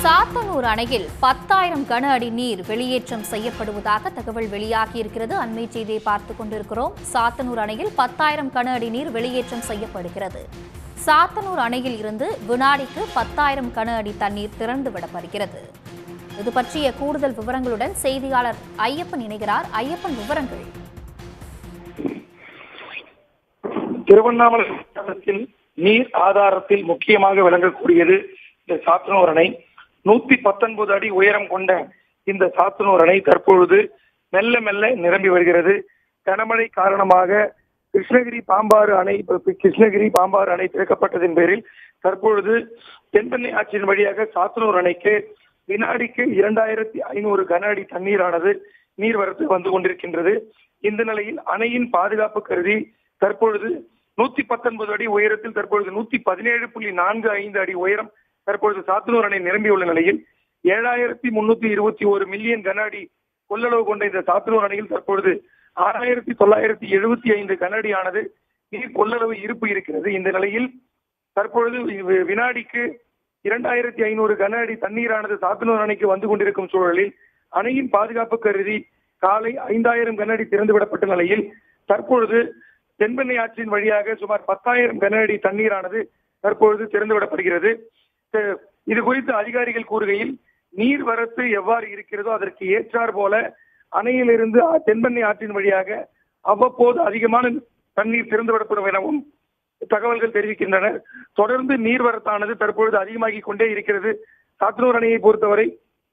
சாத்தனூர் அணையில் 10,000 கன அடி நீர் வெளியேற்றம் செய்யப்படுவதாக தகவல் வெளியாகியிருக்கிறது. அண்மை செய்தியை பார்த்துக் கொண்டிருக்கிறோம். சாத்தனூர் அணையில் 10,000 கன அடி நீர் வெளியேற்றம் செய்யப்படுகிறது. சாத்தனூர் அணையில் இருந்து வினாடிக்கு 10,000 கன அடி தண்ணீர் திறந்துவிடப்படுகிறது. இது பற்றிய கூடுதல் விவரங்களுடன் செய்தியாளர் ஐயப்பன் இணைகிறார். ஐயப்பன், விவரங்கள். திருவண்ணாமலை மாவட்டத்தில் நீர் ஆதாரத்தில் முக்கியமாக விளங்கக்கூடியது இந்த சாத்தனூர் அணை. 119 அடி உயரம் கொண்ட இந்த சாத்தனூர் அணை தற்பொழுது மெல்ல மெல்ல நிரம்பி வருகிறது. கனமழை காரணமாக கிருஷ்ணகிரி பாம்பாறு அணை திறக்கப்பட்டதன் பேரில் தற்பொழுது தென்பெண்ணை ஆற்றின் வழியாக சாத்தனூர் அணைக்கு வினாடிக்கு 2,500 கன அடி தண்ணீரானது நீர்வரத்து வந்து கொண்டிருக்கின்றது. இந்த நிலையில் அணையின் பாதுகாப்பு கருதி தற்பொழுது 119 அடி உயரத்தில் தற்பொழுது 117.45 அடி உயரம் தற்பொழுது சாத்தனூர் அணை நிரம்பியுள்ள நிலையில் 7,321 மில்லியன் கன அடி கொள்ளளவு கொண்ட இந்த சாத்தனூர் அணையில் தற்பொழுது 6,975 கன அடியானது நீர் கொள்ளளவு இருப்பு இருக்கிறது. இந்த நிலையில் தற்பொழுது வினாடிக்கு 2,500 கன அடி தண்ணீரானது சாத்தனூர் அணைக்கு வந்து கொண்டிருக்கும் சூழலில் அணையின் பாதுகாப்பு கருதி காலை 5,000 கன அடி திறந்துவிடப்பட்ட நிலையில் தற்பொழுது தென்பெண்ணை ஆற்றின் வழியாக சுமார் 10,000 கன அடி தண்ணீரானது தற்பொழுது திறந்துவிடப்படுகிறது. இது குறித்து அதிகாரிகள் கூறுகையில் நீர்வரத்து எவ்வாறு இருக்கிறதோ அதற்கு ஏற்றார் போல அணையிலிருந்து தென்பெண்ணை ஆற்றின் வழியாக அவ்வப்போது அதிகமான தண்ணீர் திறந்துவிடப்படும் எனவும் தகவல்கள் தெரிவிக்கின்றன. தொடர்ந்து நீர்வரத்தானது தற்பொழுது அதிகமாகிக் கொண்டே இருக்கிறது. சாத்தனூர் அணையை பொறுத்தவரை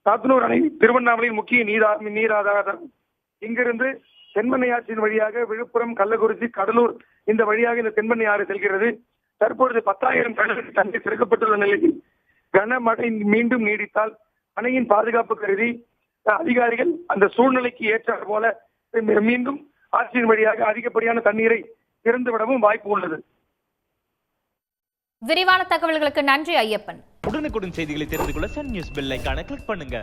சாத்தனூர் அணை திருவண்ணாமலையின் முக்கிய நீர் ஆதாரம். இங்கிருந்து தென்பெண்ணை ஆற்றின் வழியாக விழுப்புரம், கள்ளக்குறிச்சி, கடலூர் இந்த வழியாக இந்த தென்பெண்ணை ஆறு செல்கிறது. தற்பொழுது 10,000 கன அடி தண்ணீர் திறக்கப்பட்டுள்ள நிலையில் கனமழை மீண்டும் நீடித்தால் அணையின் பாதுகாப்பு கருதி அதிகாரிகள் அந்த சூழ்நிலைக்கு ஏற்றார் போல மீண்டும் ஆற்றின் வழியாக அதிகப்படியான தண்ணீரை திறந்துவிடவும் வாய்ப்பு உள்ளது. விரிவான தகவல்களுக்கு நன்றி ஐயப்பன். உடனுக்குடன் செய்திகளை தெரிந்து கொள்ள சன் நியூஸ் பெல் ஐகானை கிளிக் பண்ணுங்க.